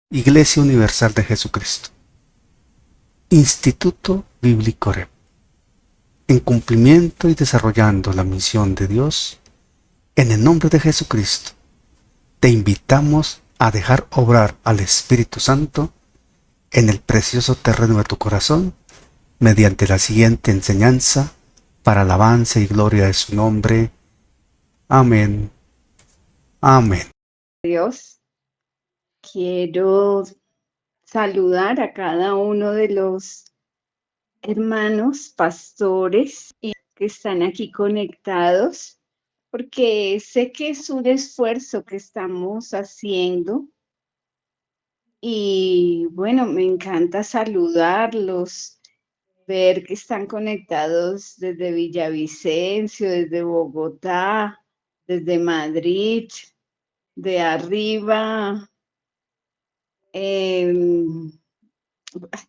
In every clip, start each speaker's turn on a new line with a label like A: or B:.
A: Iglesia Universal de Jesucristo. Instituto Bíblico REP. En cumplimiento y desarrollando la misión de Dios, en el nombre de Jesucristo, te invitamos a dejar obrar al Espíritu Santo en el precioso terreno de tu corazón mediante la siguiente enseñanza para alabanza y gloria de su nombre. Amén. Amén.
B: Dios, quiero saludar a cada uno de los hermanos pastores que están aquí conectados, porque sé que es un esfuerzo que estamos haciendo y bueno, me encanta saludarlos, ver que están conectados desde Villavicencio, desde Bogotá, desde Madrid, de arriba.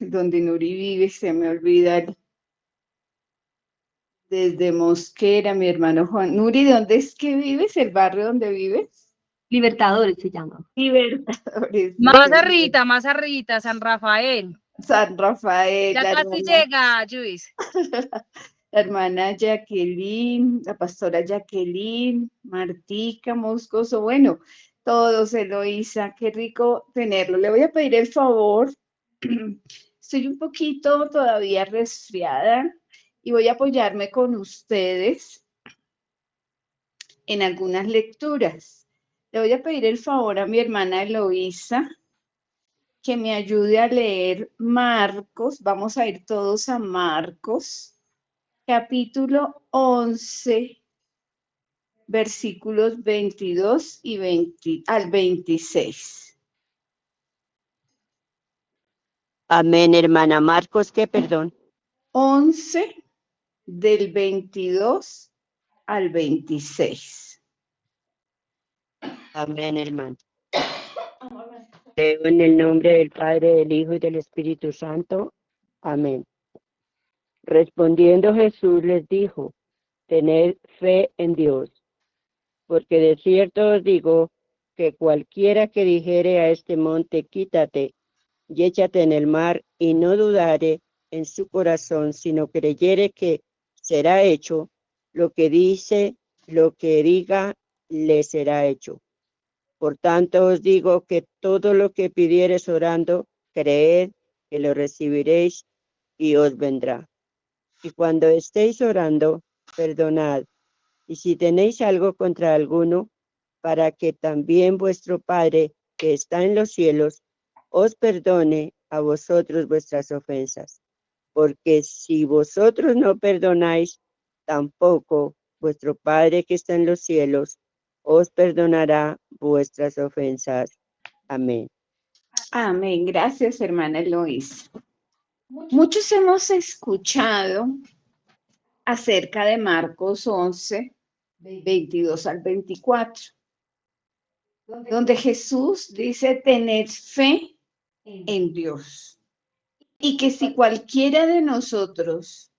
B: Donde Nuri vive, se me olvida, desde Mosquera, mi hermano Juan. Nuri, ¿dónde es que vives? ¿El barrio donde vives?
C: Libertadores se llama.
B: Libertadores.
C: Más arrita, San Rafael.
B: San Rafael.
C: Ya casi llega, Luis.
B: La hermana Jacqueline, la pastora Jacqueline, Martica, Moscoso, bueno, todos, Eloísa, qué rico tenerlo. Le voy a pedir el favor, estoy un poquito todavía resfriada y voy a apoyarme con ustedes en algunas lecturas. Le voy a pedir el favor a mi hermana Eloísa que me ayude a leer Marcos. Vamos a ir todos a Marcos, capítulo 11, versículos 22 y 20, al 26.
D: Amén, hermana. Marcos, ¿qué? Perdón.
B: 11 del 22 al 26.
D: Amén, hermano. Leo en el nombre del Padre, del Hijo y del Espíritu Santo. Amén. Respondiendo Jesús les dijo, tened fe en Dios, porque de cierto os digo que cualquiera que dijere a este monte, quítate y échate en el mar, y no dudare en su corazón, sino creyere que será hecho, lo que dice, lo que diga, le será hecho. Por tanto os digo que todo lo que pidiereis orando, creed que lo recibiréis y os vendrá. Y cuando estéis orando, perdonad, y si tenéis algo contra alguno, para que también vuestro Padre, que está en los cielos, os perdone a vosotros vuestras ofensas. Porque si vosotros no perdonáis, tampoco vuestro Padre que está en los cielos os perdonará vuestras ofensas. Amén.
B: Amén. Gracias, hermana Eloísa. Muchos hemos escuchado acerca de Marcos 11, 22 al 24, donde Jesús dice tener fe en Dios y que si cualquiera de nosotros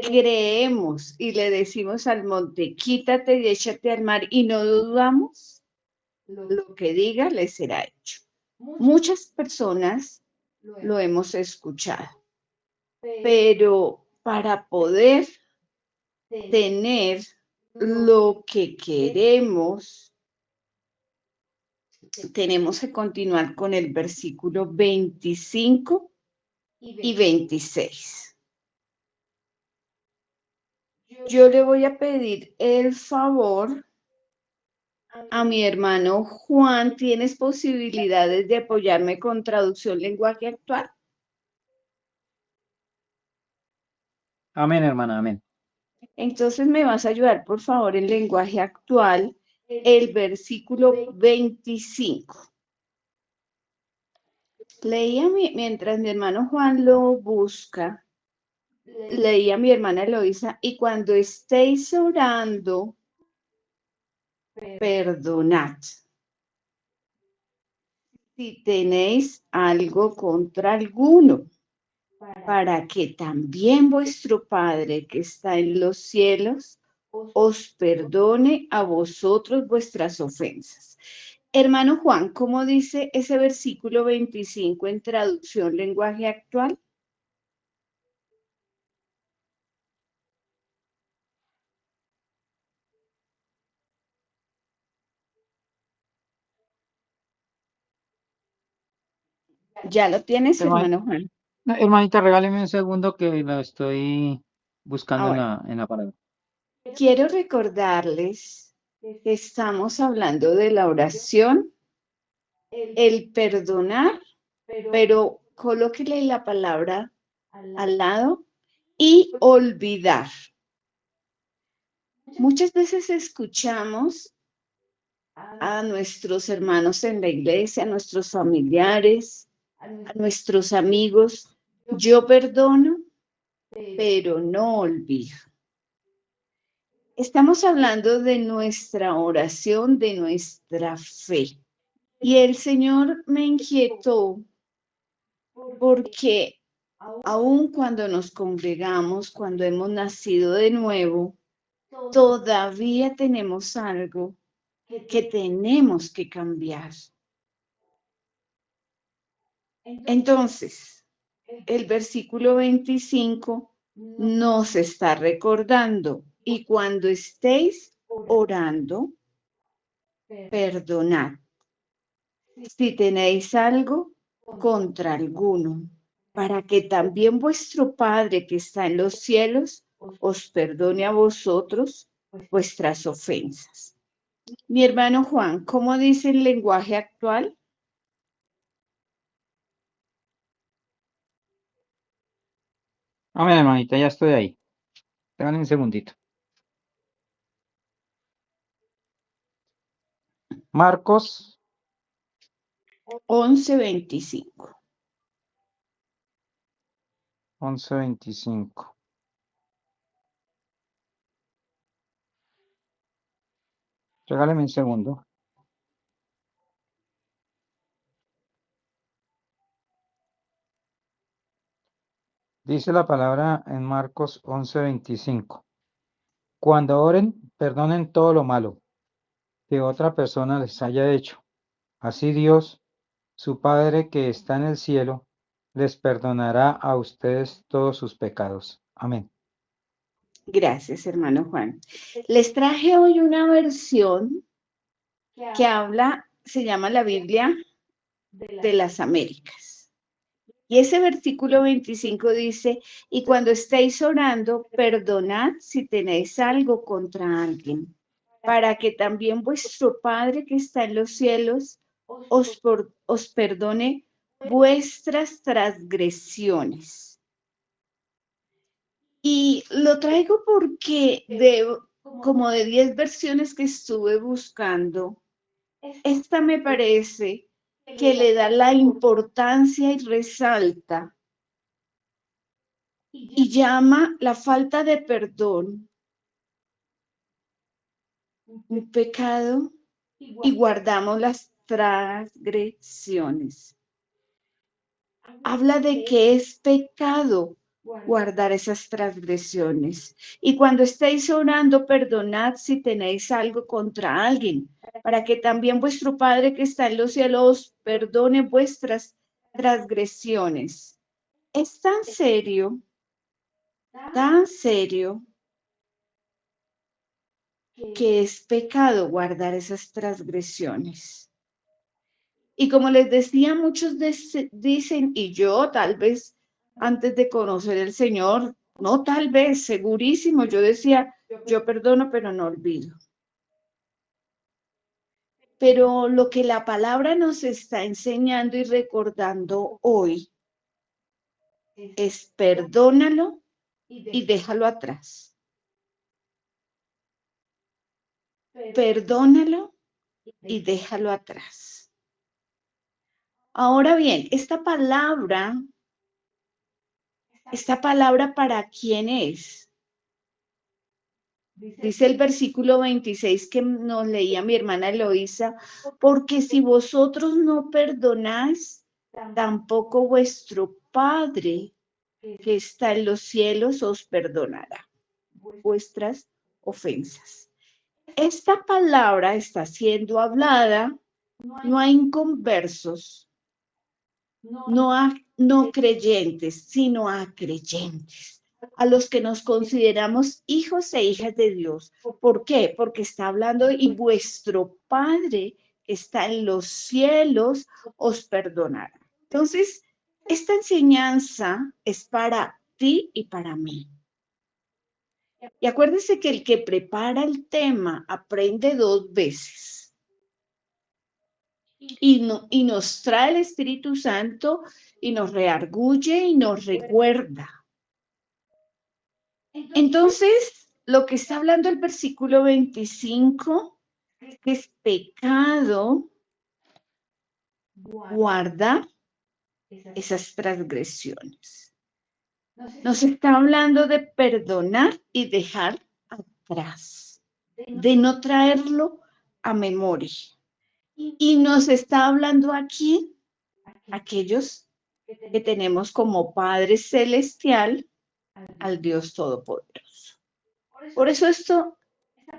B: creemos y le decimos al monte, quítate y échate al mar y no dudamos, lo que diga le será hecho. Muchas personas lo hemos escuchado, pero para poder tener lo que queremos, tenemos que continuar con el versículo 25 y 26. Yo le voy a pedir el favor a mi hermano Juan. ¿Tienes posibilidades de apoyarme con traducción lenguaje actual?
E: Amén, hermana, amén.
B: Entonces me vas a ayudar, por favor, en lenguaje actual, el versículo 25. Leía mientras mi hermano Juan lo busca, leía mi hermana Eloísa, y cuando estéis orando, perdonad. Si tenéis algo contra alguno, para que también vuestro Padre que está en los cielos os perdone a vosotros vuestras ofensas. Hermano Juan, ¿cómo dice ese versículo 25 en traducción lenguaje actual? ¿Ya lo tienes,
E: Herma-
B: hermano Juan?
E: no, hermanita, regáleme un segundo que lo estoy buscando
B: Ahora,
E: en la palabra.
B: quiero recordarles que estamos hablando de la oración, el perdonar, pero colóquele la palabra al lado y olvidar. Muchas veces escuchamos a nuestros hermanos en la iglesia, a nuestros familiares, a nuestros amigos, yo perdono, pero no olvido. Estamos hablando de nuestra oración, de nuestra fe. Y el Señor me inquietó porque aun cuando nos congregamos, cuando hemos nacido de nuevo, todavía tenemos algo que tenemos que cambiar. Entonces, el versículo 25 nos está recordando, y cuando estéis orando, perdonad si tenéis algo contra alguno, para que también vuestro Padre que está en los cielos os perdone a vosotros vuestras ofensas. Mi hermano Juan, ¿cómo dice el lenguaje actual?
E: Amén, hermanita, ya estoy ahí. Regáleme un segundito. Marcos
B: 11:25.
E: 11:25. Regáleme un segundo. Dice la palabra en Marcos 11:25. Cuando oren, perdonen todo lo malo que otra persona les haya hecho. Así Dios, su Padre que está en el cielo, les perdonará a ustedes todos sus pecados. Amén.
B: Gracias, hermano Juan. Les traje hoy una versión que habla, se llama la Biblia de las Américas. Y ese versículo 25 dice, y cuando estéis orando, perdonad si tenéis algo contra alguien, para que también vuestro Padre que está en los cielos os perdone vuestras transgresiones. Y lo traigo porque como de 10 versiones que estuve buscando, esta me parece que le da la importancia y resalta y llama la falta de perdón un pecado y guardamos las transgresiones. Habla de que es pecado guardar esas transgresiones. Y cuando estéis orando, perdonad si tenéis algo contra alguien, para que también vuestro Padre que está en los cielos perdone vuestras transgresiones. Es tan serio que es pecado guardar esas transgresiones. Y como les decía, muchos dicen, y yo tal vez antes de conocer el Señor, no tal vez, segurísimo, yo decía, yo perdono, pero no olvido. Pero lo que la palabra nos está enseñando y recordando hoy es perdónalo y déjalo atrás. Perdónalo y déjalo atrás. Ahora bien, esta palabra ¿para quién es? Dice el versículo 26 que nos leía mi hermana Eloísa, porque si vosotros no perdonáis, tampoco vuestro Padre que está en los cielos os perdonará vuestras ofensas. Esta palabra está siendo hablada no a inconversos, no a no creyentes, sino a creyentes, a los que nos consideramos hijos e hijas de Dios. ¿Por qué? Porque está hablando y vuestro Padre que está en los cielos os perdonará. Entonces, esta enseñanza es para ti y para mí. Y acuérdese que el que prepara el tema aprende 2 veces. Y nos trae el Espíritu Santo y nos reargulle y nos recuerda. Entonces, lo que está hablando el versículo 25 es pecado guardar esas transgresiones. Nos está hablando de perdonar y dejar atrás, de no traerlo a memoria. Y nos está hablando aquí aquellos que tenemos como Padre Celestial al Dios Todopoderoso. Por eso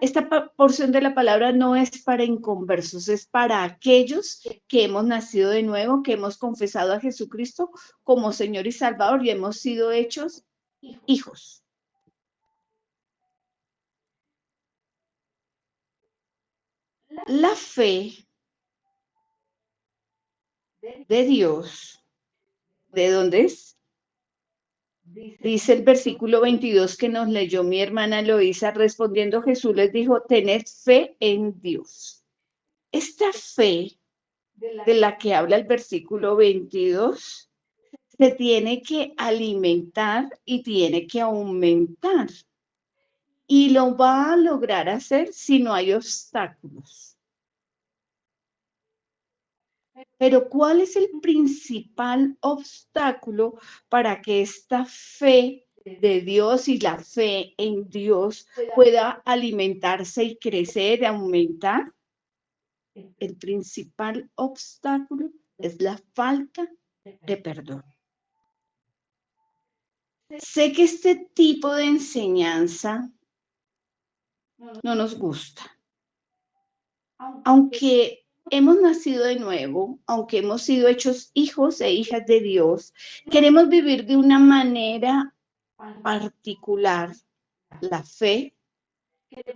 B: esta porción de la palabra no es para inconversos, es para aquellos que hemos nacido de nuevo, que hemos confesado a Jesucristo como Señor y Salvador y hemos sido hechos hijos. La fe de Dios, ¿de dónde es? Dice el versículo 22 que nos leyó mi hermana Eloísa, respondiendo Jesús les dijo, tened fe en Dios. Esta fe de la que habla el versículo 22 se tiene que alimentar y tiene que aumentar. Y lo va a lograr hacer si no hay obstáculos. Pero ¿cuál es el principal obstáculo para que esta fe de Dios y la fe en Dios pueda alimentarse y crecer y aumentar? El principal obstáculo es la falta de perdón. Sé que este tipo de enseñanza no nos gusta, aunque hemos nacido de nuevo, aunque hemos sido hechos hijos e hijas de Dios, queremos vivir de una manera particular la fe,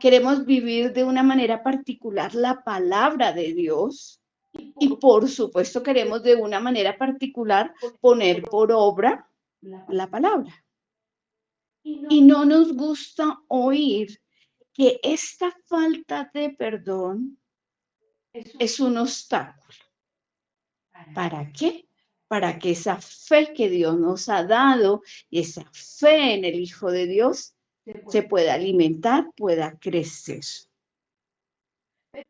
B: queremos vivir de una manera particular la palabra de Dios y por supuesto queremos de una manera particular poner por obra la palabra. Y no nos gusta oír que esta falta de perdón es un obstáculo. ¿Para qué? Para que esa fe que Dios nos ha dado y esa fe en el Hijo de Dios se pueda alimentar, pueda crecer.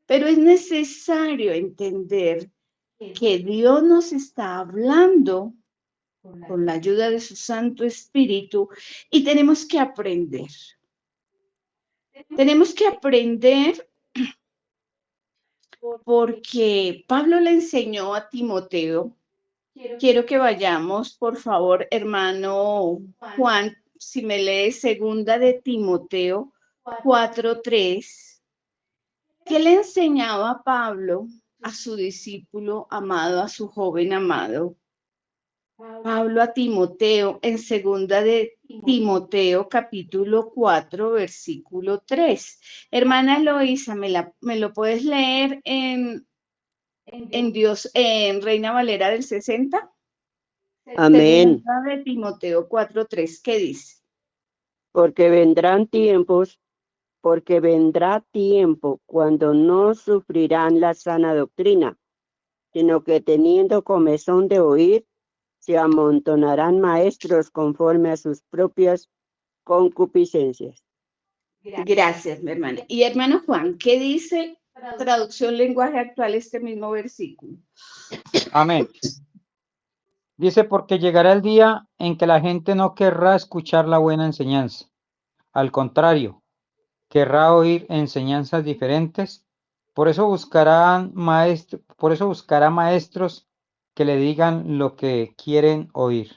B: Pero es necesario entender que Dios nos está hablando con la ayuda de su Santo Espíritu y tenemos que aprender. Tenemos que aprender porque Pablo le enseñó a Timoteo. Quiero que vayamos, por favor, hermano Juan, si me lees segunda de Timoteo 4:3, que le enseñaba a Pablo, a su discípulo amado, a su joven amado. Pablo a Timoteo en segunda de Timoteo capítulo 4 versículo 3. Hermana Eloísa, ¿me lo puedes leer en Reina Valera del 60?
D: Amén.
B: Segunda de Timoteo 4:3, ¿qué dice?
D: Porque vendrá tiempo cuando no sufrirán la sana doctrina, sino que teniendo comezón de oír, se amontonarán maestros conforme a sus propias concupiscencias.
B: Gracias, mi hermana. Y hermano Juan, ¿qué dice traducción lenguaje actual este mismo versículo?
E: Amén. Dice, porque llegará el día en que la gente no querrá escuchar la buena enseñanza. Al contrario, querrá oír enseñanzas diferentes. Por eso buscará maestros que le digan lo que quieren oír.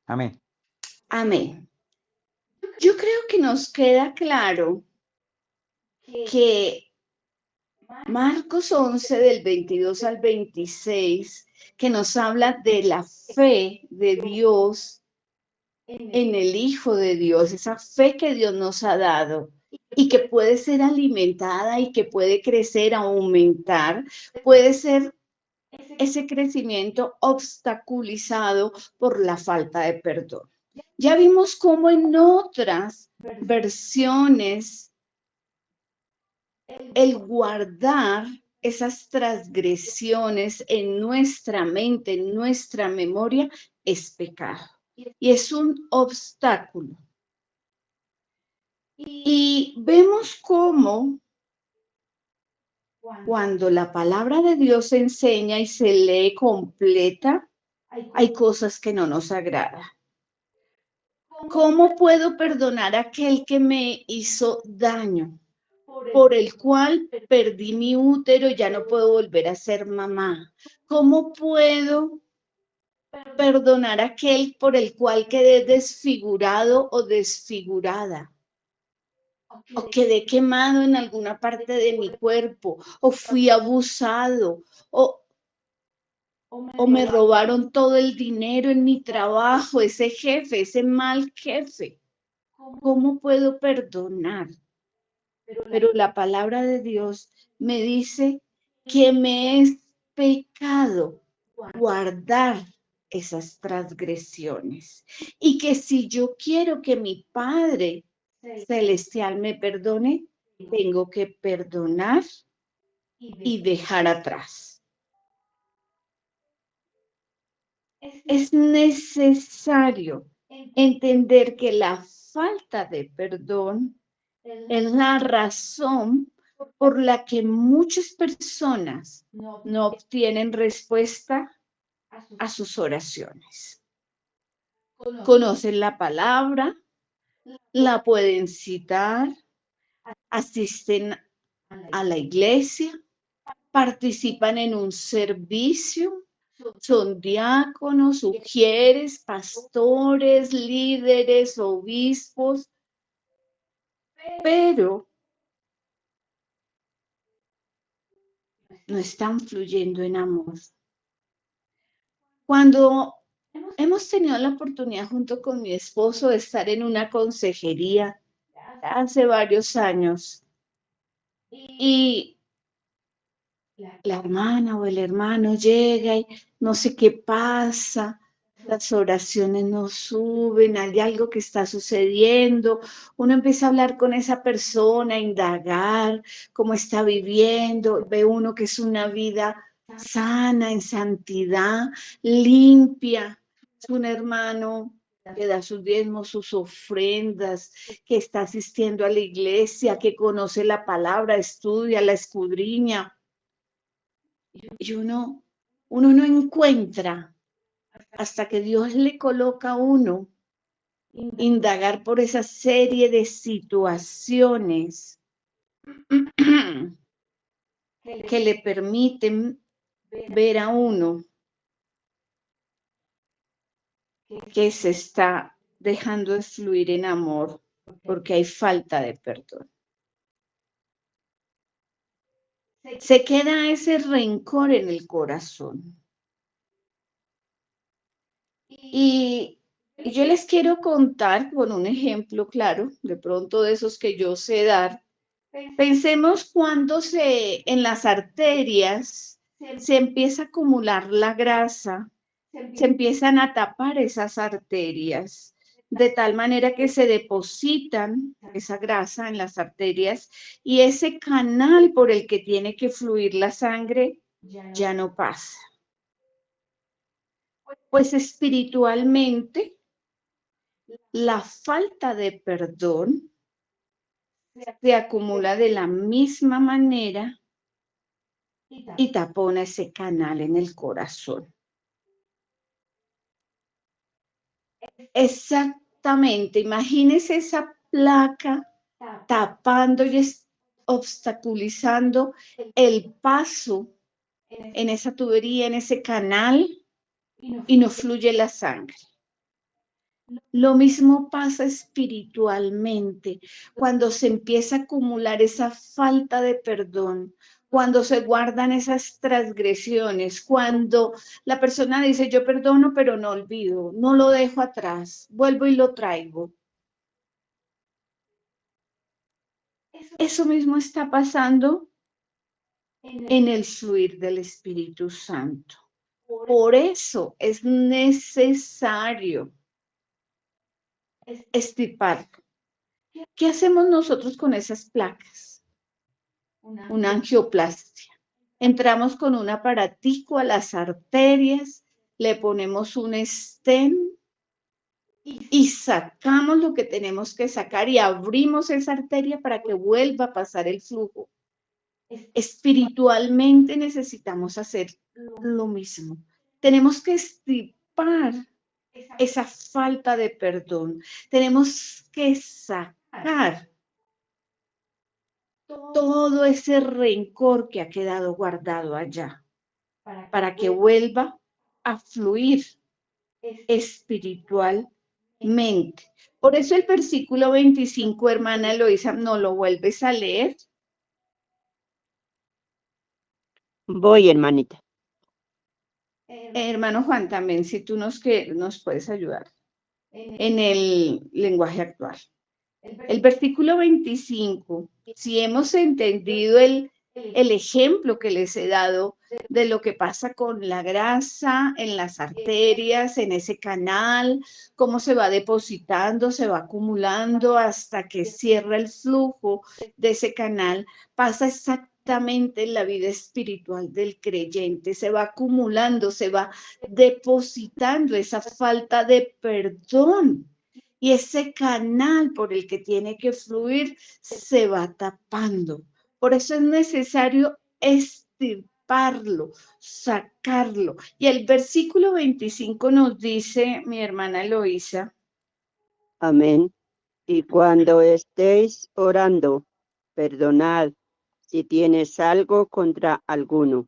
E: Amén.
B: Amén. Yo creo que nos queda claro que Marcos 11 del 22 al 26, que nos habla de la fe de Dios en el Hijo de Dios, esa fe que Dios nos ha dado y que puede ser alimentada y que puede crecer, aumentar, puede ser ese crecimiento obstaculizado por la falta de perdón. Ya vimos cómo en otras versiones el guardar esas transgresiones en nuestra mente, en nuestra memoria, es pecado y es un obstáculo. Y vemos cómo cuando la palabra de Dios se enseña y se lee completa, hay cosas que no nos agradan. ¿Cómo puedo perdonar a aquel que me hizo daño, por el cual perdí mi útero y ya no puedo volver a ser mamá? ¿Cómo puedo perdonar a aquel por el cual quedé desfigurado o desfigurada? O quedé quemado en alguna parte de mi cuerpo, o fui abusado, o me robaron todo el dinero en mi trabajo, ese jefe, ese mal jefe. ¿Cómo puedo perdonar? Pero la palabra de Dios me dice que me es pecado guardar esas transgresiones y que si yo quiero que mi Padre Celestial me perdone, tengo que perdonar y dejar atrás. Es necesario entender que la falta de perdón es la razón por la que muchas personas no obtienen respuesta a sus oraciones. Conocen la palabra, la pueden citar, asisten a la iglesia, participan en un servicio, son diáconos, sugieres, pastores, líderes, obispos, pero no están fluyendo en amor. Cuando hemos tenido la oportunidad junto con mi esposo de estar en una consejería hace varios años y la hermana o el hermano llega y no sé qué pasa, las oraciones no suben, hay algo que está sucediendo, uno empieza a hablar con esa persona, a indagar cómo está viviendo, ve uno que es una vida sana, en santidad, limpia, es un hermano que da sus diezmos, sus ofrendas, que está asistiendo a la iglesia, que conoce la palabra, estudia, la escudriña. Y uno no encuentra hasta que Dios le coloca a uno indagar por esa serie de situaciones que le permiten ver a uno que se está dejando de fluir en amor porque hay falta de perdón. Se queda ese rencor en el corazón. Y yo les quiero contar con un ejemplo claro, de pronto de esos que yo sé dar. Pensemos cuando en las arterias se empieza a acumular la grasa, se empiezan a tapar esas arterias, de tal manera que se depositan esa grasa en las arterias y ese canal por el que tiene que fluir la sangre ya no pasa. Pues espiritualmente, la falta de perdón se acumula de la misma manera y tapona ese canal en el corazón. Exactamente, imagínese esa placa tapando y obstaculizando el paso en esa tubería, en ese canal, y no fluye la sangre. Lo mismo pasa espiritualmente cuando se empieza a acumular esa falta de perdón, cuando se guardan esas transgresiones, cuando la persona dice, yo perdono, pero no olvido, no lo dejo atrás, vuelvo y lo traigo. Eso mismo está pasando en el fluir del Espíritu Santo. Por eso es necesario extirparlo. ¿Qué hacemos nosotros con esas placas? Una angioplastia. Entramos con un aparatico a las arterias, le ponemos un stent y sacamos lo que tenemos que sacar y abrimos esa arteria para que vuelva a pasar el flujo. Espiritualmente necesitamos hacer lo mismo. Tenemos que extirpar esa falta de perdón. Tenemos que sacar todo ese rencor que ha quedado guardado allá para que vuelva a fluir espiritualmente. Por eso el versículo 25, hermana Eloisa, ¿no lo vuelves a leer?
D: Voy, hermanita.
B: Hermano Juan, también, si tú nos puedes ayudar en el lenguaje actual. El versículo 25, si hemos entendido el ejemplo que les he dado de lo que pasa con la grasa en las arterias, en ese canal, cómo se va depositando, se va acumulando hasta que cierra el flujo de ese canal, pasa exactamente en la vida espiritual del creyente, se va acumulando, se va depositando esa falta de perdón. Y ese canal por el que tiene que fluir se va tapando. Por eso es necesario extirparlo, sacarlo. Y el versículo 25 nos dice, mi hermana Eloisa.
D: Amén. Y cuando estéis orando, perdonad si tienes algo contra alguno,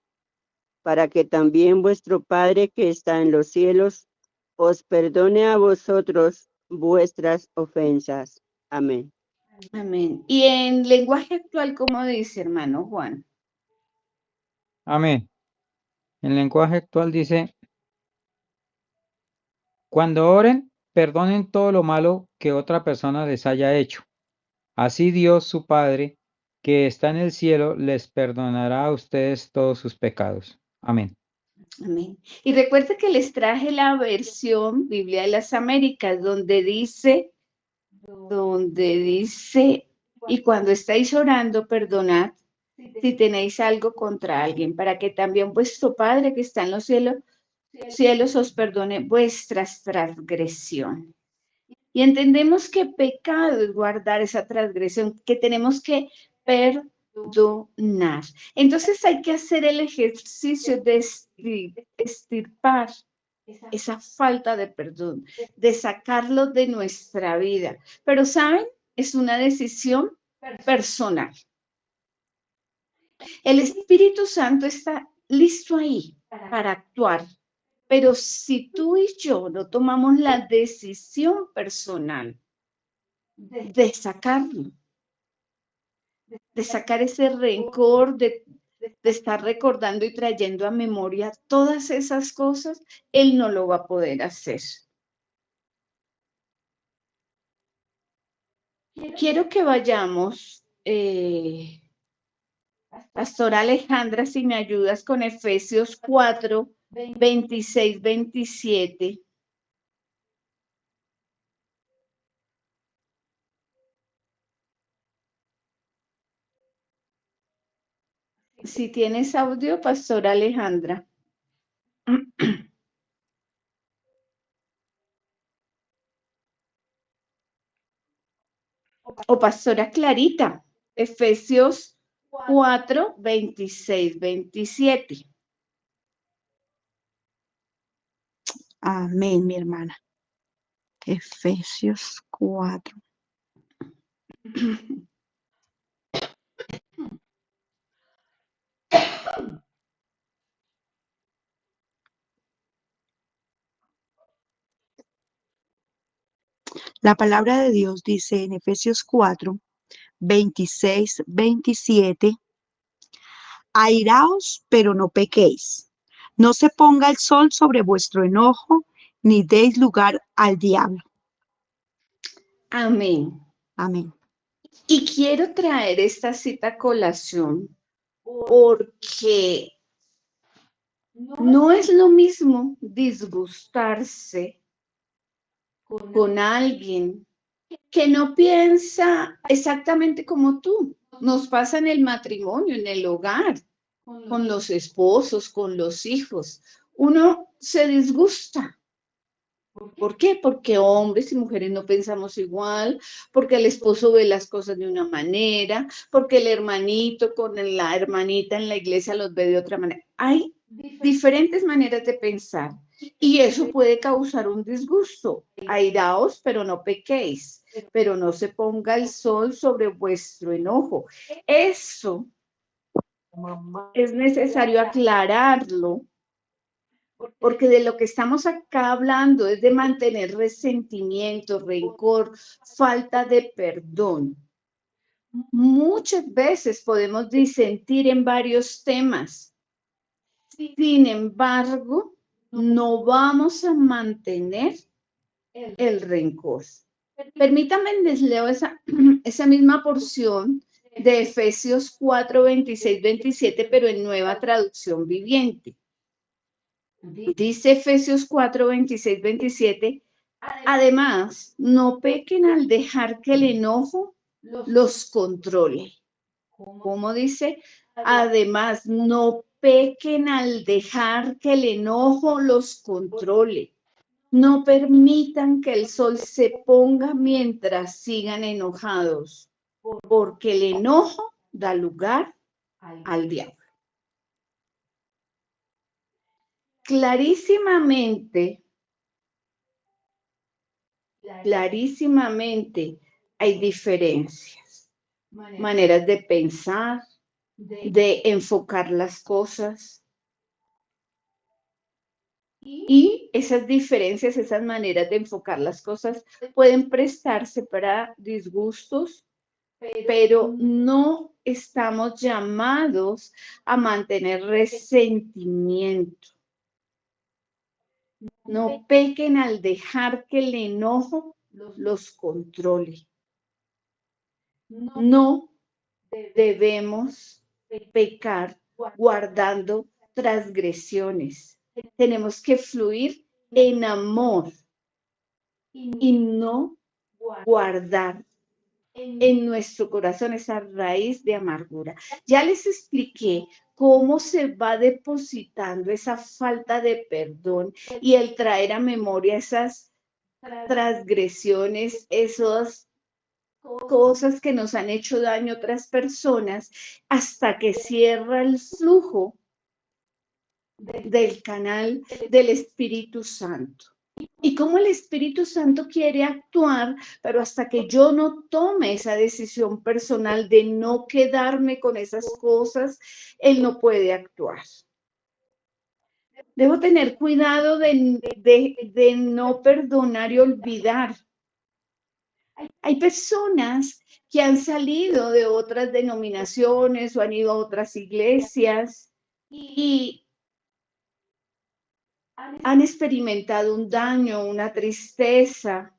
D: para que también vuestro Padre que está en los cielos os perdone a vosotros vuestras ofensas. Amén.
B: Amén. Y en lenguaje actual, ¿cómo dice, hermano Juan?
E: Amén. El lenguaje actual dice, cuando oren, perdonen todo lo malo que otra persona les haya hecho. Así Dios, su Padre, que está en el cielo, les perdonará a ustedes todos sus pecados. Amén.
B: Amén. Y recuerda que les traje la versión Biblia de las Américas, donde dice, y cuando estáis orando, perdonad si tenéis algo contra alguien, para que también vuestro Padre que está en los cielos os perdone vuestras transgresiones. Y entendemos que pecado es guardar esa transgresión, que tenemos que perdonar. Entonces hay que hacer el ejercicio de extirpar esa falta de perdón, de sacarlo de nuestra vida. Pero, ¿saben? Es una decisión personal. El Espíritu Santo está listo ahí para actuar. Pero si tú y yo no tomamos la decisión personal de sacarlo, de sacar ese rencor, de estar recordando y trayendo a memoria todas esas cosas, Él no lo va a poder hacer. Quiero que vayamos, Pastora Alejandra, si me ayudas con Efesios 4, 26, 27. Si tienes audio, Pastora Alejandra. O Pastora Clarita, Efesios 4, 26, 27.
F: Amén, mi hermana. Efesios 4. La palabra de Dios dice en Efesios 4, 26, 27, Airaos, pero no pequéis. No se ponga el sol sobre vuestro enojo, ni deis lugar al diablo.
B: Amén.
F: Amén.
B: Y quiero traer esta cita a colación porque no es lo mismo disgustarse con alguien que no piensa exactamente como tú. Nos pasa en el matrimonio, en el hogar, con los esposos, con los hijos. Uno se disgusta. ¿Por qué? Porque hombres y mujeres no pensamos igual, porque el esposo ve las cosas de una manera, porque el hermanito con la hermanita en la iglesia los ve de otra manera. Hay diferentes maneras de pensar y eso puede causar un disgusto. Airaos, pero no pequéis, pero no se ponga el sol sobre vuestro enojo. Eso es necesario aclararlo porque de lo que estamos acá hablando es de mantener resentimiento, rencor, falta de perdón. Muchas veces podemos disentir en varios temas. Sin embargo, no vamos a mantener el rencor. Permítanme, les leo esa misma porción de Efesios 4, 26, 27, pero en Nueva Traducción Viviente. Dice Efesios 4, 26, 27, además, no pequen al dejar que el enojo los controle. ¿Cómo dice? Además, no pequen al dejar que el enojo los controle. No permitan que el sol se ponga mientras sigan enojados, porque el enojo da lugar al diablo. Clarísimamente hay diferencias, maneras de pensar, de enfocar las cosas. Y esas diferencias, esas maneras de enfocar las cosas pueden prestarse para disgustos, pero no estamos llamados a mantener resentimiento. No pequen al dejar que el enojo los controle. No debemos pecar guardando transgresiones. Tenemos que fluir en amor y no guardar en nuestro corazón esa raíz de amargura. Ya les expliqué cómo se va depositando esa falta de perdón y el traer a memoria esas transgresiones, esas cosas que nos han hecho daño a otras personas, hasta que cierra el flujo del canal del Espíritu Santo. Y cómo el Espíritu Santo quiere actuar, pero hasta que yo no tome esa decisión personal de no quedarme con esas cosas, Él no puede actuar. Debo tener cuidado de no perdonar y olvidar. Hay personas que han salido de otras denominaciones o han ido a otras iglesias y han experimentado un daño, una tristeza,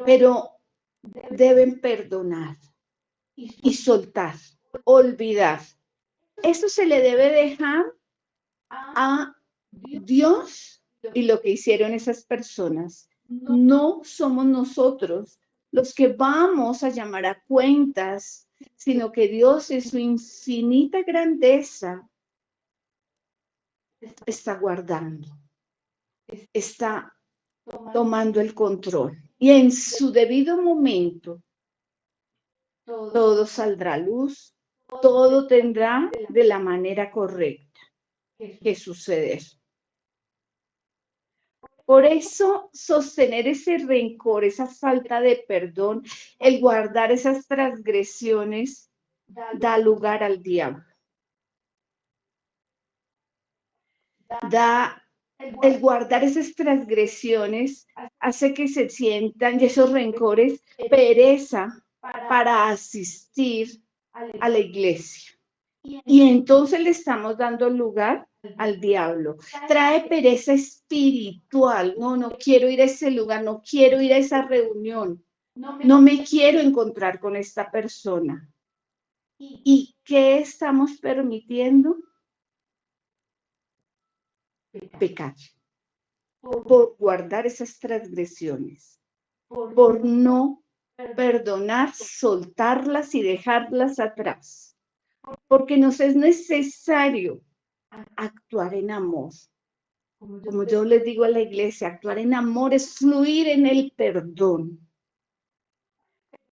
B: pero deben perdonar y soltar, olvidar. Esto se le debe dejar a Dios y lo que hicieron esas personas. No somos nosotros los que vamos a llamar a cuentas, sino que Dios en su infinita grandeza está guardando, está tomando el control. Y en su debido momento, todo saldrá a luz, todo tendrá de la manera correcta que suceder. Por eso, sostener ese rencor, esa falta de perdón, el guardar esas transgresiones, da lugar al diablo. El guardar esas transgresiones hace que se sientan esos rencores pereza para asistir a la iglesia. Y entonces le estamos dando lugar al diablo. Trae pereza espiritual. No quiero ir a ese lugar, no quiero ir a esa reunión. No me quiero encontrar con esta persona. ¿Y qué estamos permitiendo? Pecar. Por guardar esas transgresiones. Por no perdonar, soltarlas y dejarlas atrás. Porque nos es necesario actuar en amor. Como yo les digo a la iglesia, actuar en amor es fluir en el perdón.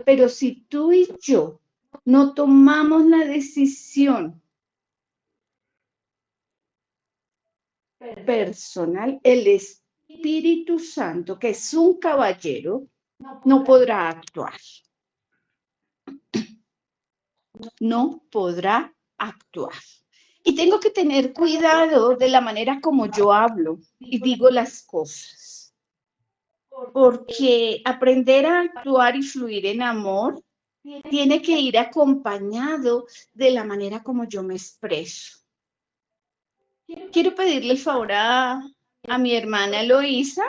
B: Pero si tú y yo no tomamos la decisión personal, el Espíritu Santo, que es un caballero, no podrá actuar. No podrá actuar. Y tengo que tener cuidado de la manera como yo hablo y digo las cosas. Porque aprender a actuar y fluir en amor tiene que ir acompañado de la manera como yo me expreso. Quiero pedirle el favor a mi hermana Eloísa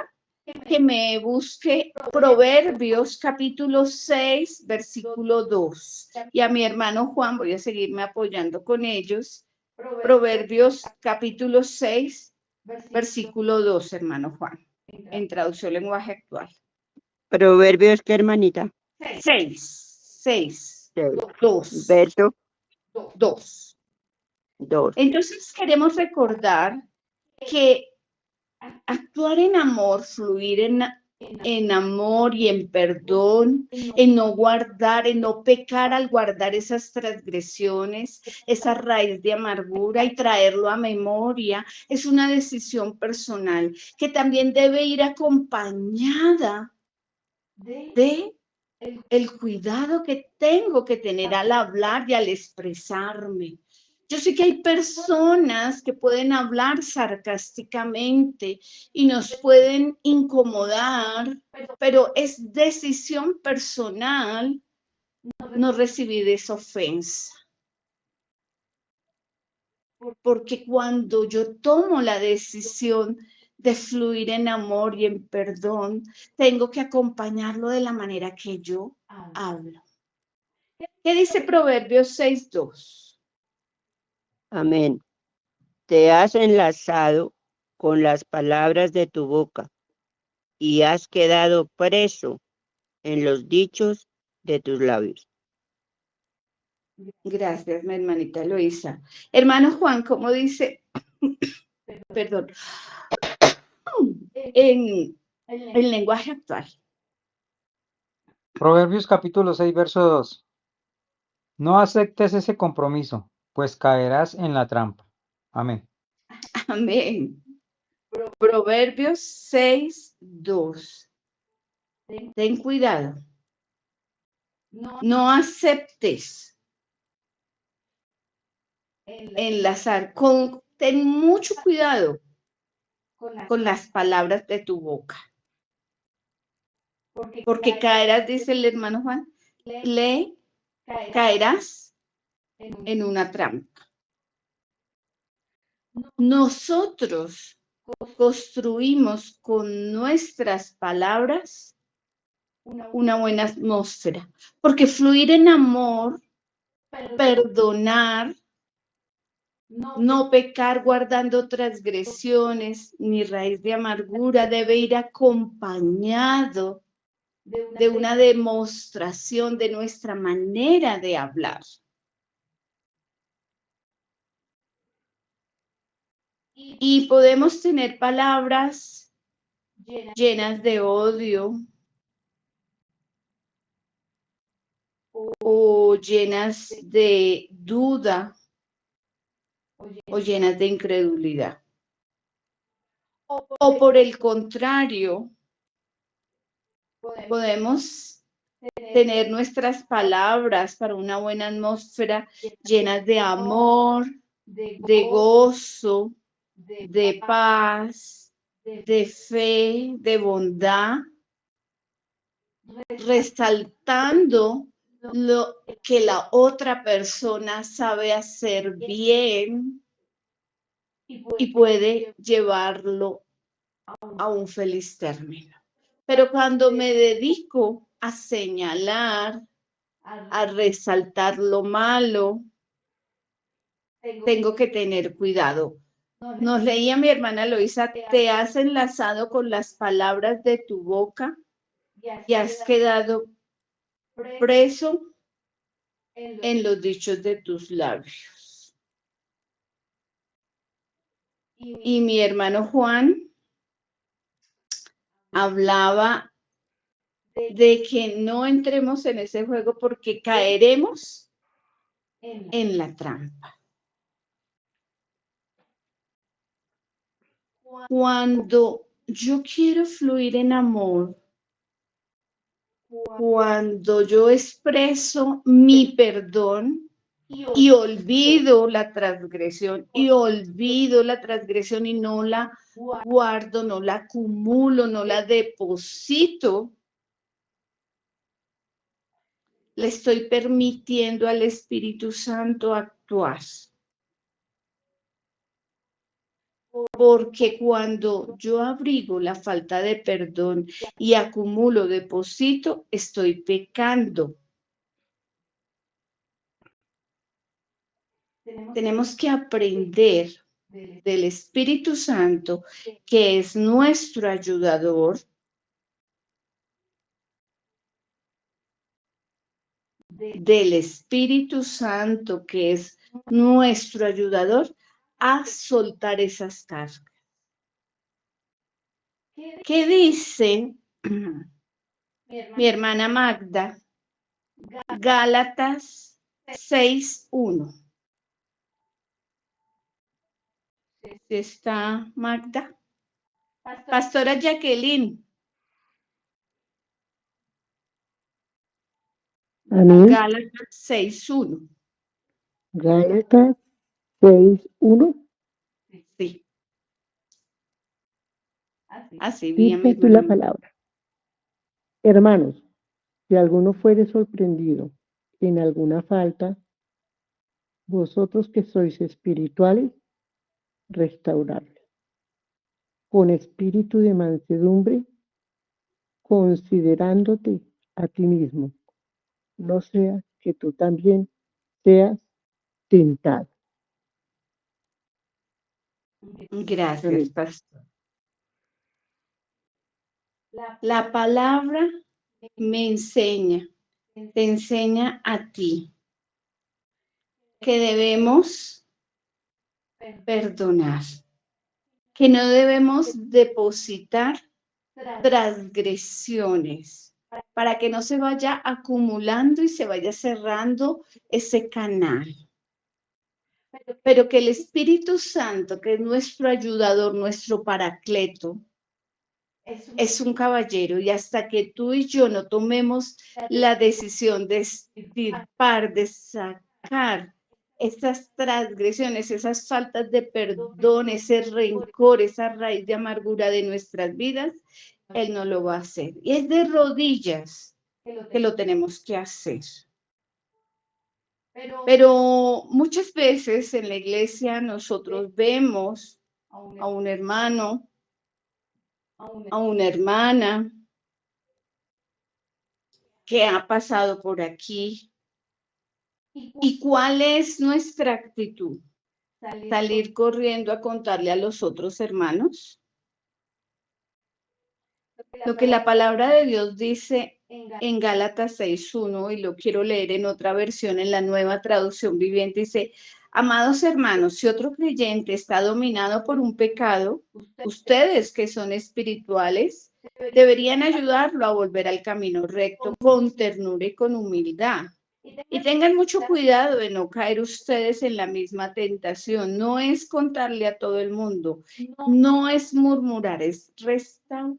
B: que me busque Proverbios capítulo 6, versículo 2. Y a mi hermano Juan, voy a seguirme apoyando con ellos. Proverbios capítulo 6, versículo 2, hermano Juan, en traducción lenguaje actual.
D: Proverbios, ¿qué, hermanita?
B: 6, 2.
D: Verso
B: 2.
D: 2.
B: Entonces queremos recordar que actuar en amor, fluir en amor y en perdón, en no guardar, en no pecar al guardar esas transgresiones, esa raíz de amargura y traerlo a memoria, es una decisión personal que también debe ir acompañada de el cuidado que tengo que tener al hablar y al expresarme. Yo sé que hay personas que pueden hablar sarcásticamente y nos pueden incomodar, pero es decisión personal no recibir esa ofensa. Porque cuando yo tomo la decisión de fluir en amor y en perdón, tengo que acompañarlo de la manera que yo hablo. ¿Qué dice Proverbios 6:2?
D: Amén. Te has enlazado con las palabras de tu boca y has quedado preso en los dichos de tus labios.
B: Gracias, mi hermanita Eloísa. Hermano Juan, ¿cómo dice? Perdón. En el lenguaje actual.
E: Proverbios capítulo 6, verso 2. No aceptes ese compromiso, pues caerás en la trampa. Amén.
B: Amén. Proverbios 6:2. Ten cuidado. No aceptes enlazar. Ten mucho cuidado con las palabras de tu boca. Porque caerás, dice el hermano Juan, caerás en una trampa. Nosotros construimos con nuestras palabras una buena atmósfera, porque fluir en amor, perdonar, no pecar guardando transgresiones ni raíz de amargura debe ir acompañado de una demostración de nuestra manera de hablar. Y podemos tener palabras llenas de odio o llenas de duda o llenas de incredulidad. O por el contrario, podemos tener nuestras palabras para una buena atmósfera llenas de amor, de gozo, de paz, de fe, de bondad, resaltando lo que la otra persona sabe hacer bien y puede llevarlo a un feliz término. Pero cuando me dedico a señalar, a resaltar lo malo, tengo que tener cuidado. Nos leía mi hermana Loisa, te has enlazado con las palabras de tu boca y has quedado preso en los dichos de tus labios. Y mi hermano Juan hablaba de que no entremos en ese juego porque caeremos en la trampa. Cuando yo quiero fluir en amor, cuando yo expreso mi perdón y olvido la transgresión y no la guardo, no la acumulo, no la deposito, le estoy permitiendo al Espíritu Santo actuar. Porque cuando yo abrigo la falta de perdón y acumulo, deposito, estoy pecando. Tenemos que aprender del Espíritu Santo, que es nuestro ayudador, del Espíritu Santo, que es nuestro ayudador, a soltar esas cargas. ¿Qué dice mi hermana Magda? Gálatas 6:1. ¿Está Magda? Pastora Jacqueline.
D: Amén.
B: Gálatas 6:1.
D: Gálatas 6:1.
B: Sí. Así vi a mi
D: Dice aquí la
B: hermana.
D: palabra. Hermanos, si alguno fuere sorprendido en alguna falta, vosotros que sois espirituales, restauradle con espíritu de mansedumbre, considerándote a ti mismo, no sea que tú también seas tentado.
B: Gracias,
D: Amén.
B: pastor. La palabra me enseña, te enseña a ti que debemos perdonar, que no debemos depositar transgresiones para que no se vaya acumulando y se vaya cerrando ese canal. Pero que el Espíritu Santo, que es nuestro ayudador, nuestro paracleto, es un caballero, y hasta que tú y yo no tomemos la decisión de extirpar, de sacar esas transgresiones, esas faltas de perdón, ese rencor, esa raíz de amargura de nuestras vidas, Él no lo va a hacer. Y es de rodillas que lo tenemos que hacer. Pero muchas veces en la iglesia nosotros vemos a un hermano, a una hermana que ha pasado por aquí. ¿Y cuál es nuestra actitud? ¿Salir corriendo a contarle a los otros hermanos? Lo que la palabra de Dios dice en Gálatas 6:1, y lo quiero leer en otra versión, en la Nueva Traducción Viviente, dice: amados hermanos, si otro creyente está dominado por un pecado, ustedes que son espirituales deberían ayudarlo a volver al camino recto con ternura y con humildad. Y tengan mucho cuidado de no caer ustedes en la misma tentación. No es contarle a todo el mundo, no es murmurar, es restaurar.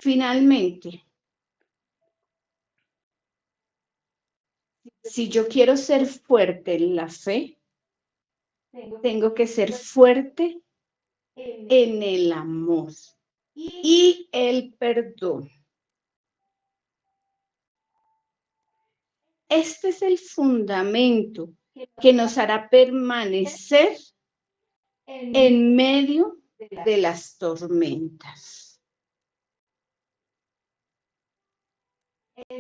B: Finalmente, si yo quiero ser fuerte en la fe, tengo que ser fuerte en el amor. y el perdón. Este es el fundamento que nos hará permanecer en medio de las tormentas.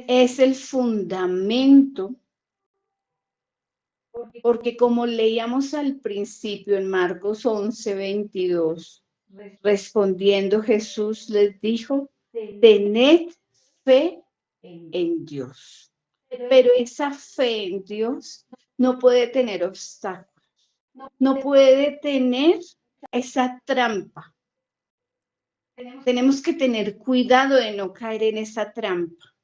B: Es el fundamento, porque como leíamos al principio en Marcos 11:22, respondiendo Jesús les dijo, tened fe en Dios. Pero esa fe en Dios no puede tener obstáculos, no puede tener esa trampa. Tenemos que tener cuidado de no caer en esa trampa,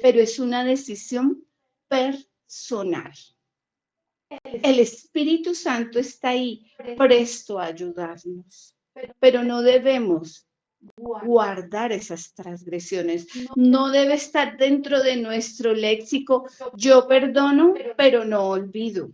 B: pero es una decisión personal. El Espíritu Santo está ahí presto a ayudarnos, pero no debemos guardar esas transgresiones. No debe estar dentro de nuestro léxico, yo perdono, pero no olvido.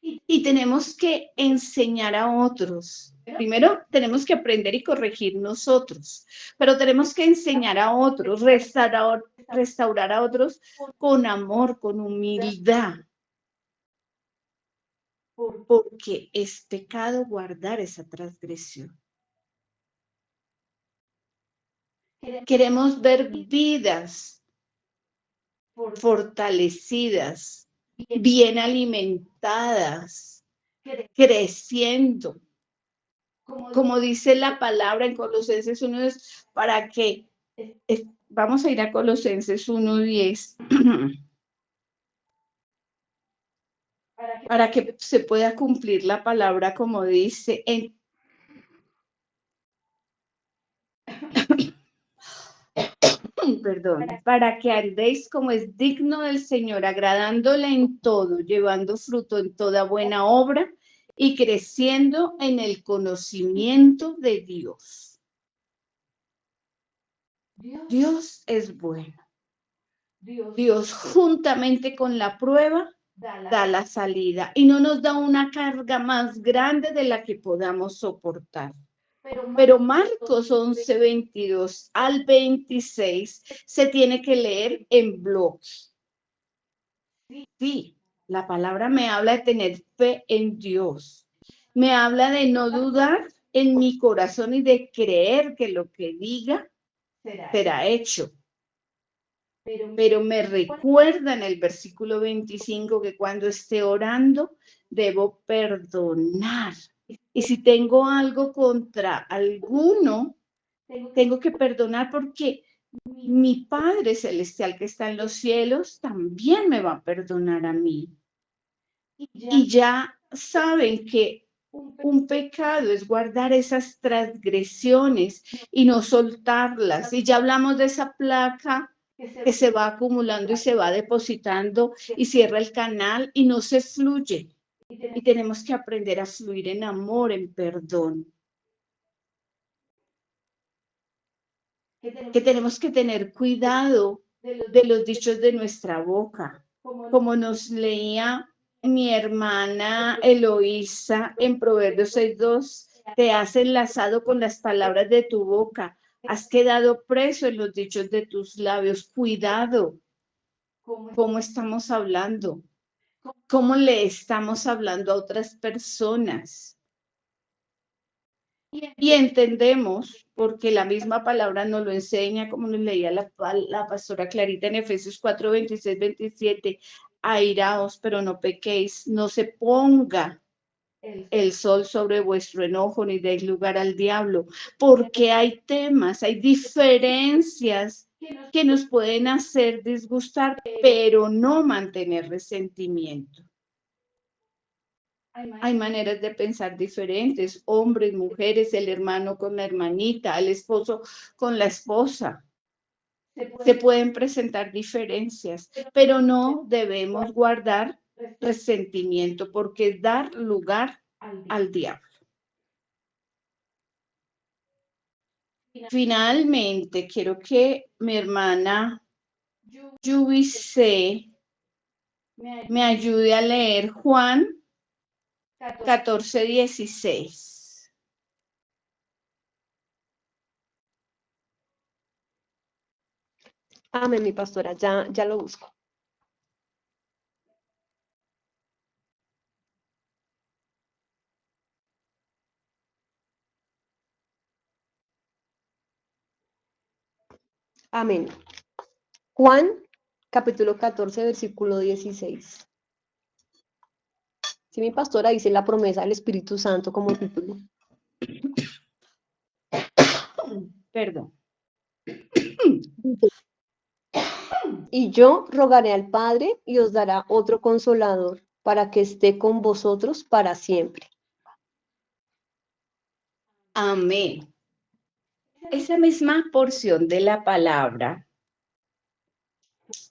B: Y tenemos que enseñar a otros. Primero, tenemos que aprender y corregir nosotros, pero tenemos que enseñar a otros, restaurar a otros con amor, con humildad, porque es pecado guardar esa transgresión. Queremos ver vidas fortalecidas, bien alimentadas, creciendo. Como dice la palabra en Colosenses 1, es para que, vamos a ir a Colosenses 1:10, para que se pueda cumplir la palabra como dice perdón, para que andéis como es digno del Señor, agradándole en todo, llevando fruto en toda buena obra y creciendo en el conocimiento de Dios. Dios es bueno. Dios juntamente con la prueba da la salida y no nos da una carga más grande de la que podamos soportar. Pero Marcos 11:22 al 26 se tiene que leer en bloques. Sí, la palabra me habla de tener fe en Dios. Me habla de no dudar en mi corazón y de creer que lo que diga será hecho. Pero me recuerda en el versículo 25 que cuando esté orando debo perdonar. Y si tengo algo contra alguno, tengo que perdonar porque mi Padre Celestial que está en los cielos también me va a perdonar a mí. Y ya saben que un pecado es guardar esas transgresiones y no soltarlas. Y ya hablamos de esa placa que se va acumulando y se va depositando y cierra el canal y no se fluye. Y tenemos que aprender a fluir en amor, en perdón. Que tenemos que tener cuidado de los dichos de nuestra boca. Como nos leía mi hermana Eloísa en Proverbios 6:2, te has enlazado con las palabras de tu boca, has quedado preso en los dichos de tus labios. Cuidado, ¿cómo estamos hablando? ¿Cómo le estamos hablando a otras personas? Y entendemos, porque la misma palabra nos lo enseña, como nos leía la pastora Clarita en Efesios 4:26-27, airaos, pero no pequéis, no se ponga el sol sobre vuestro enojo, ni deis lugar al diablo, porque hay temas, hay diferencias que nos pueden hacer disgustar, pero no mantener resentimiento. Hay maneras de pensar diferentes, hombres, mujeres, el hermano con la hermanita, el esposo con la esposa. Se pueden presentar diferencias, pero no debemos guardar resentimiento porque es dar lugar al diablo. Finalmente, quiero que mi hermana Yubice me ayude a leer Juan 14:16.
G: Amén, mi pastora, ya lo busco. Amén. Juan, capítulo 14, versículo 16. Sí, mi pastora dice la promesa del Espíritu Santo como título.
B: Perdón.
G: Y yo rogaré al Padre y os dará otro consolador para que esté con vosotros para siempre.
B: Amén. Esa misma porción de la palabra,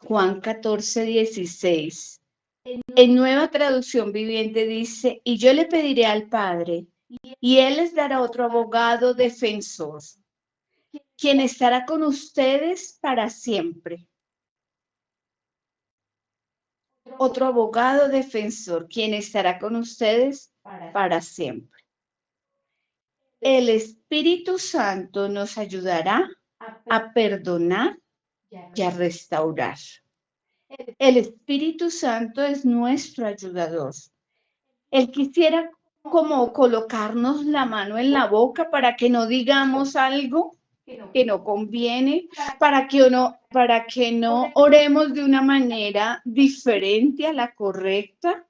B: Juan 14, 16, en Nueva Traducción Viviente dice, y yo le pediré al Padre, y Él les dará otro abogado defensor, quien estará con ustedes para siempre. Otro abogado defensor, quien estará con ustedes para siempre. El Espíritu Santo nos ayudará a perdonar y a restaurar. El Espíritu Santo es nuestro ayudador. Él quisiera como colocarnos la mano en la boca para que no digamos algo que no conviene, para que no oremos de una manera diferente a la correcta,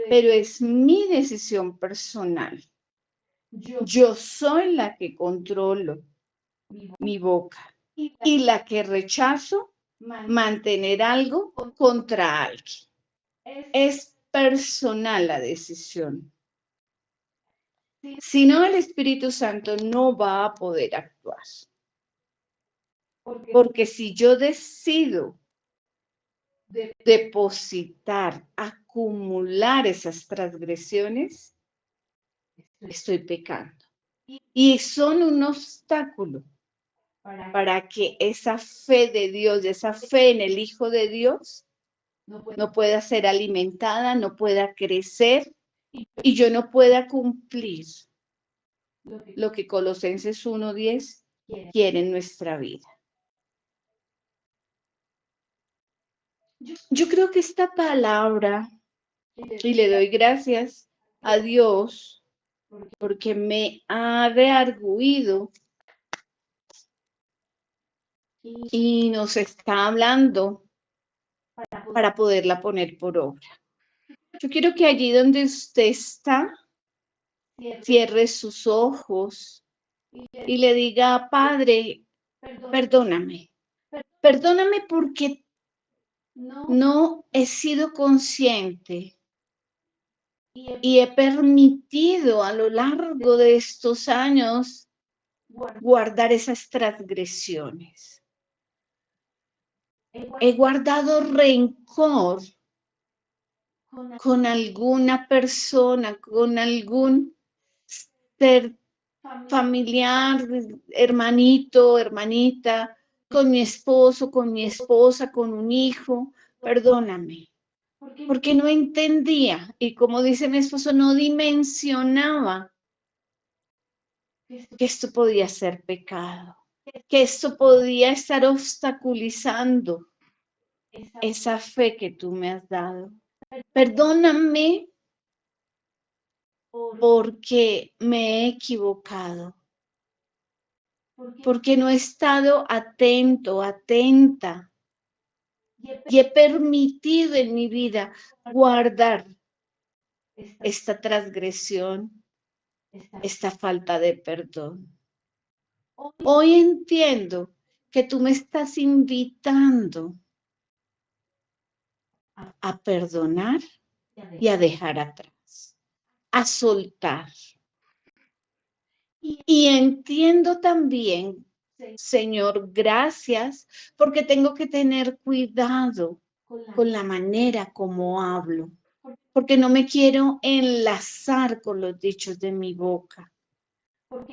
B: pero es mi decisión personal. Yo soy la que controlo mi boca y la que rechazo mantener algo contra alguien. Es personal la decisión. Si no, el Espíritu Santo no va a poder actuar. Porque si yo decido depositar, acumular esas transgresiones, estoy pecando. Y son un obstáculo para que esa fe de Dios, esa fe en el Hijo de Dios, no pueda ser alimentada, no pueda crecer y yo no pueda cumplir lo que Colosenses 1:10 quiere en nuestra vida. Yo creo que esta palabra, y le doy gracias a Dios porque me ha reargüido y nos está hablando para poderla poner por obra. Yo quiero que allí donde usted está, cierre sus ojos y le diga, Padre, perdóname. Perdóname porque no he sido consciente y he permitido a lo largo de estos años guardar esas transgresiones. He guardado rencor con alguna persona, con algún ser familiar, hermanito, hermanita, con mi esposo, con mi esposa, con un hijo. Perdóname, porque no entendía y como dice mi esposo, no dimensionaba que esto podía ser pecado, que esto podía estar obstaculizando esa fe que tú me has dado. Perdóname porque me he equivocado, porque no he estado atento, atenta y he permitido en mi vida guardar esta transgresión, esta falta de perdón. Hoy entiendo que tú me estás invitando a perdonar y a dejar atrás, a soltar. Y entiendo también, Señor, gracias, porque tengo que tener cuidado con la manera como hablo, porque no me quiero enlazar con los dichos de mi boca,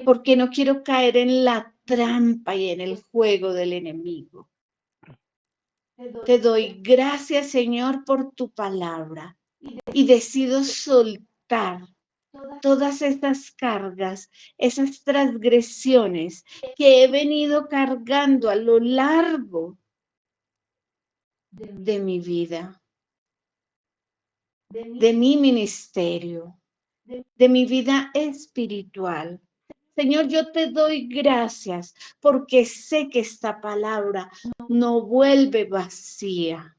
B: porque no quiero caer en la trampa y en el juego del enemigo. Te doy gracias, Señor, por tu palabra y decido soltar todas estas cargas, esas transgresiones que he venido cargando a lo largo de mi vida, de mi ministerio, de mi vida espiritual. Señor, yo te doy gracias porque sé que esta palabra no vuelve vacía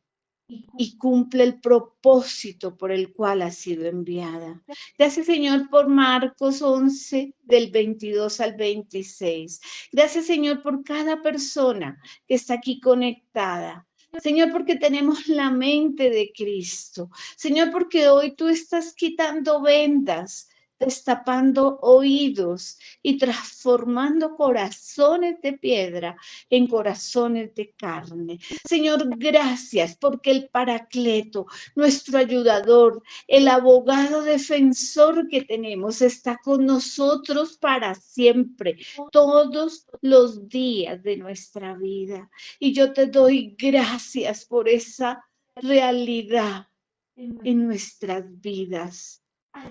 B: y cumple el propósito por el cual ha sido enviada. Gracias, Señor, por Marcos 11, del 22 al 26. Gracias, Señor, por cada persona que está aquí conectada. Señor, porque tenemos la mente de Cristo. Señor, porque hoy tú estás quitando vendas, destapando oídos y transformando corazones de piedra en corazones de carne. Señor, gracias porque el Paracleto, nuestro ayudador, el abogado defensor que tenemos, está con nosotros para siempre, todos los días de nuestra vida. Y yo te doy gracias por esa realidad en nuestras vidas.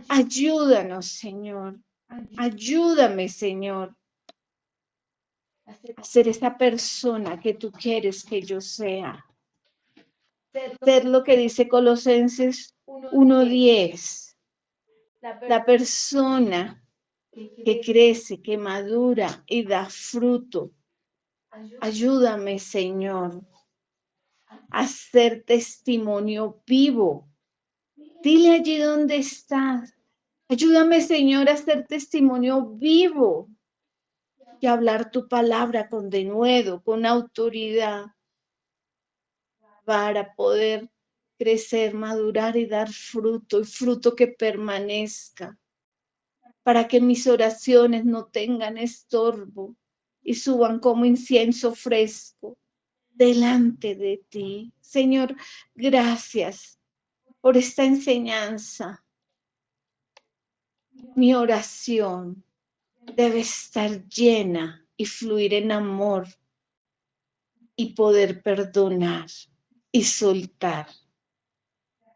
B: Ayúdanos, Señor. Ayúdame, Señor, a ser esa persona que tú quieres que yo sea. Ser lo que dice Colosenses 1:10. La persona que crece, que madura y da fruto. Ayúdame, Señor, a ser testimonio vivo. Dile allí donde estás. Ayúdame, Señor, a ser testimonio vivo y hablar tu palabra con denuedo, con autoridad, para poder crecer, madurar y dar fruto, y fruto que permanezca, para que mis oraciones no tengan estorbo y suban como incienso fresco delante de ti. Señor, gracias por esta enseñanza. Mi oración debe estar llena y fluir en amor y poder perdonar y soltar.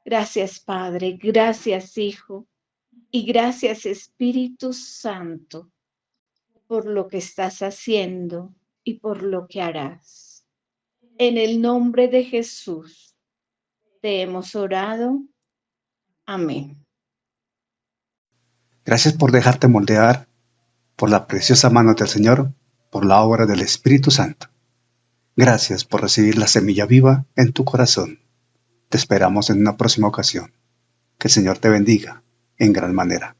B: Gracias, Padre, gracias, Hijo, y gracias, Espíritu Santo, por lo que estás haciendo y por lo que harás. En el nombre de Jesús te hemos orado. Amén.
A: Gracias por dejarte moldear por la preciosa mano del Señor, por la obra del Espíritu Santo. Gracias por recibir la semilla viva en tu corazón. Te esperamos en una próxima ocasión. Que el Señor te bendiga en gran manera.